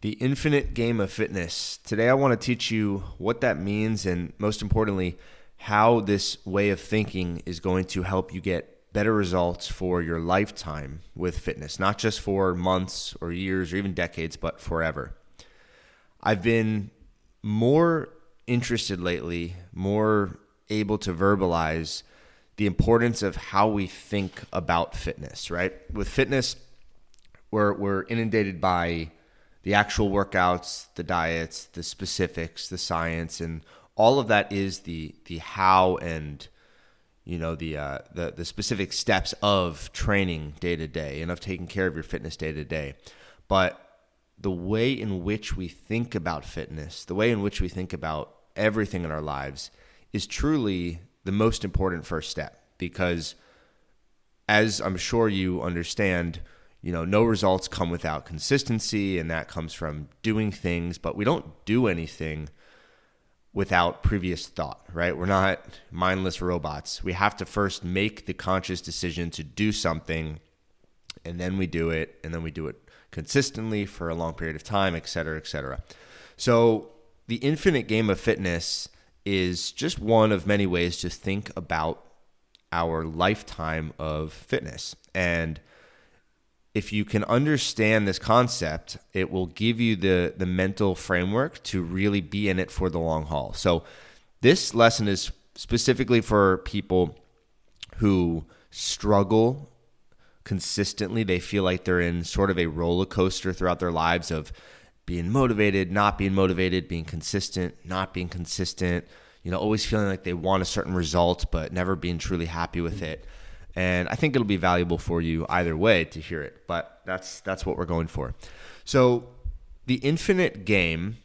The infinite game of fitness. Today I want to teach you what that means and most importantly, how this way of thinking is going to help you get better results for your lifetime with fitness, not just for months or years or even decades, but forever. I've been more interested lately, more able to verbalize the importance of how we think about fitness, right? With fitness, we're inundated by the actual workouts, the diets, the specifics, the science, and all of that is the how and the specific steps of training day to day and of taking care of your fitness day to day. But the way in which we think about fitness, the way in which we think about everything in our lives is truly the most important first step, because as I'm sure you understand, no results come without consistency, and that comes from doing things, but we don't do anything without previous thought, right? We're not mindless robots. We have to first make the conscious decision to do something, and then we do it, and then we do it consistently for a long period of time, et cetera, et cetera. So the infinite game of fitness is just one of many ways to think about our lifetime of fitness. And if you can understand this concept, it will give you the mental framework to really be in it for the long haul. So this lesson is specifically for people who struggle consistently. They feel like they're in sort of a roller coaster throughout their lives of being motivated, not being motivated, being consistent, not being consistent, always feeling like they want a certain result, but never being truly happy with it. And I think it'll be valuable for you either way to hear it, but that's what we're going for. So the infinite game,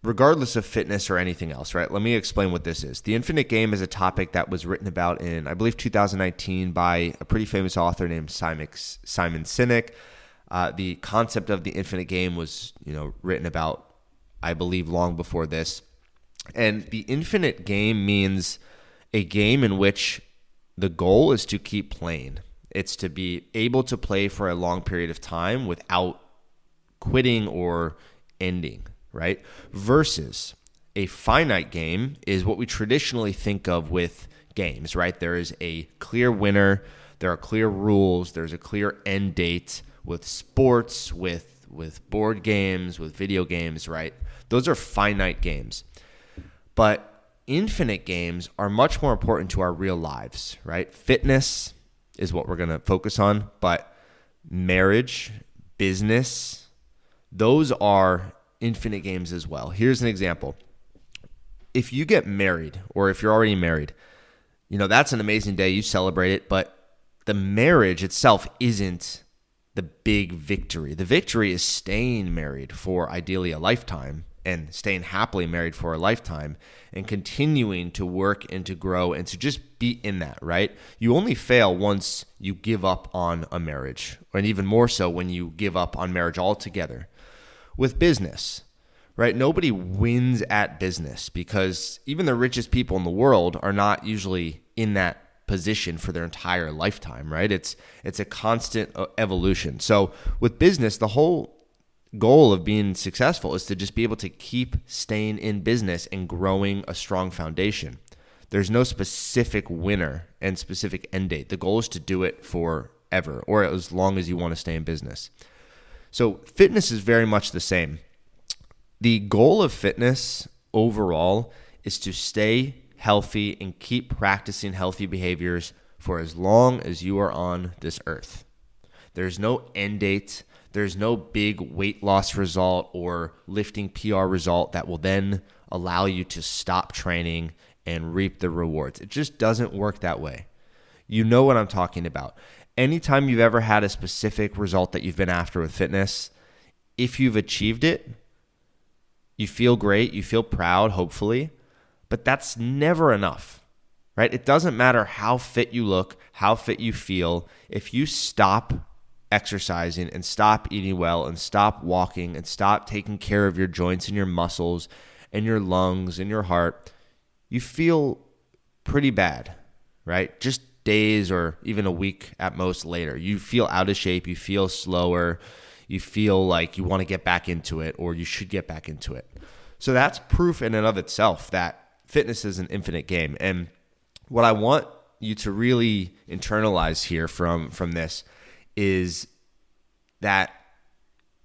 regardless of fitness or anything else, right? Let me explain what this is. The infinite game is a topic that was written about in, I believe, 2019 by a pretty famous author named Simon Sinek. The concept of the infinite game was, written about, I believe, long before this. And the infinite game means a game in which the goal is to keep playing. It's to be able to play for a long period of time without quitting or ending, right? Versus a finite game is what we traditionally think of with games, right? There is a clear winner, there are clear rules, there's a clear end date with sports, with board games, with video games, right? Those are finite games. But infinite games are much more important to our real lives, right? Fitness is what we're going to focus on, but marriage, business, those are infinite games as well. Here's an example. If you get married, or if you're already married, that's an amazing day. You celebrate it, but the marriage itself isn't the big victory. The victory is staying married for ideally a lifetime, and staying happily married for a lifetime and continuing to work and to grow and to just be in that, right? You only fail once you give up on a marriage, and even more so when you give up on marriage altogether. With business, right? Nobody wins at business, because even the richest people in the world are not usually in that position for their entire lifetime, right? It's a constant evolution. So with business, the whole goal of being successful is to just be able to keep staying in business and growing a strong foundation. There's no specific winner and specific end date. The goal is to do it forever, or as long as you want to stay in business. So fitness is very much the same. The goal of fitness overall is to stay healthy and keep practicing healthy behaviors for as long as you are on this earth. There's no end date. There's no big weight loss result or lifting PR result that will then allow you to stop training and reap the rewards. It just doesn't work that way. You know what I'm talking about. Anytime you've ever had a specific result that you've been after with fitness, if you've achieved it, you feel great, you feel proud, hopefully, but that's never enough, right? It doesn't matter how fit you look, how fit you feel. If you stop exercising and stop eating well and stop walking and stop taking care of your joints and your muscles and your lungs and your heart, you feel pretty bad, right? Just days or even a week at most later. You feel out of shape, you feel slower, you feel like you want to get back into it or you should get back into it. So that's proof in and of itself that fitness is an infinite game. And what I want you to really internalize here from this is that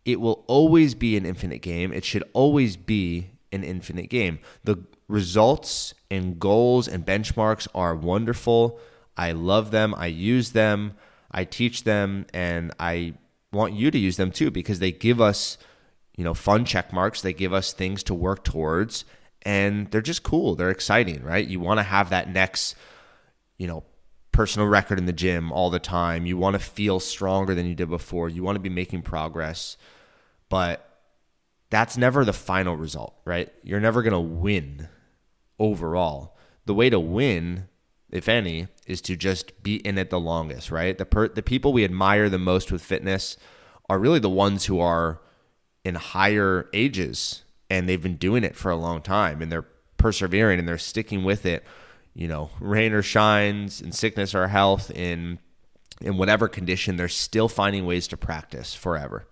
it will always be an infinite game. It should always be an infinite game. The results and goals and benchmarks are wonderful. I love them. I use them. I teach them, and I want you to use them too because they give us, fun check marks. They give us things to work towards, and they're just cool. They're exciting, right? You want to have that next, personal record in the gym all the time. You want to feel stronger than you did before. You want to be making progress, but that's never the final result, right? You're never going to win overall. The way to win, if any, is to just be in it the longest, right? The people we admire the most with fitness are really the ones who are in higher ages and they've been doing it for a long time and they're persevering and they're sticking with it, rain or shines, in sickness or health, in whatever condition, they're still finding ways to practice forever.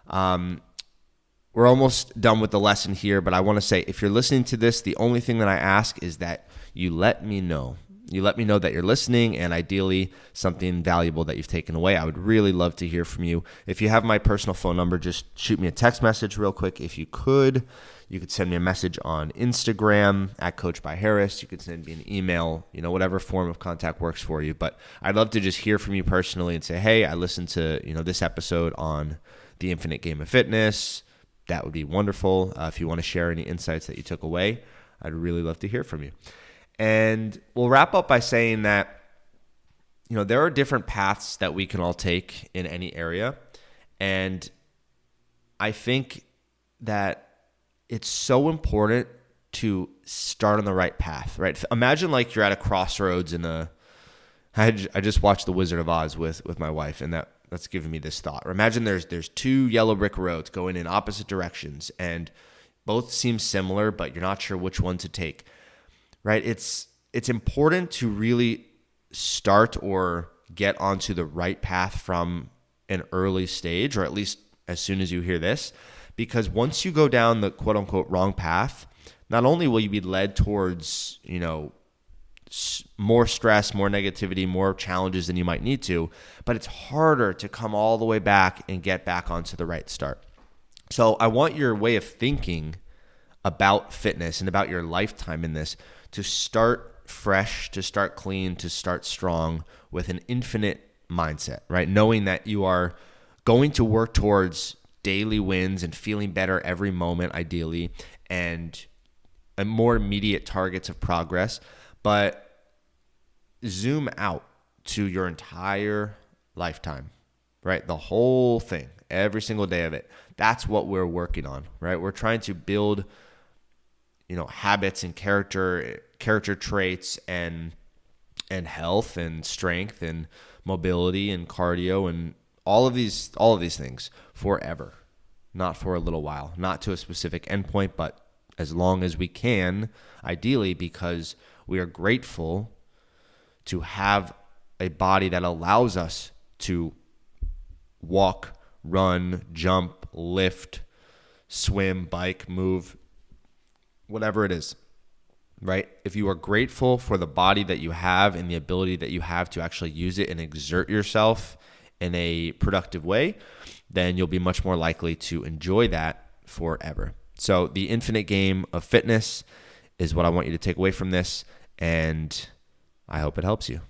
We're almost done with the lesson here, but I want to say, if you're listening to this, the only thing that I ask is that you let me know. You let me know that you're listening and ideally something valuable that you've taken away. I would really love to hear from you. If you have my personal phone number, just shoot me a text message real quick. If you could send me a message on Instagram at Coach by Harris. You could send me an email, whatever form of contact works for you. But I'd love to just hear from you personally and say, hey, I listened to, this episode on the infinite game of fitness. That would be wonderful. If you want to share any insights that you took away, I'd really love to hear from you. And we'll wrap up by saying that, there are different paths that we can all take in any area. And I think that it's so important to start on the right path, right? Imagine like you're at a crossroads I just watched The Wizard of Oz with my wife, and that's given me this thought. Or imagine there's two yellow brick roads going in opposite directions, and both seem similar, but you're not sure which one to take. Right? It's important to really start or get onto the right path from an early stage, or at least as soon as you hear this, because once you go down the quote unquote wrong path, not only will you be led towards, more stress, more negativity, more challenges than you might need to, but it's harder to come all the way back and get back onto the right start. So I want your way of thinking about fitness and about your lifetime in this to start fresh, to start clean, to start strong with an infinite mindset, right? Knowing that you are going to work towards daily wins and feeling better every moment, ideally, and more immediate targets of progress. But zoom out to your entire lifetime, right? The whole thing, every single day of it. That's what we're working on, right? We're trying to build habits and character traits and health and strength and mobility and cardio and all of these things forever, not for a little while, not to a specific endpoint, but as long as we can, ideally, because we are grateful to have a body that allows us to walk, run, jump, lift, swim, bike, move, whatever it is, right? If you are grateful for the body that you have and the ability that you have to actually use it and exert yourself in a productive way, then you'll be much more likely to enjoy that forever. So the infinite game of fitness is what I want you to take away from this, and I hope it helps you.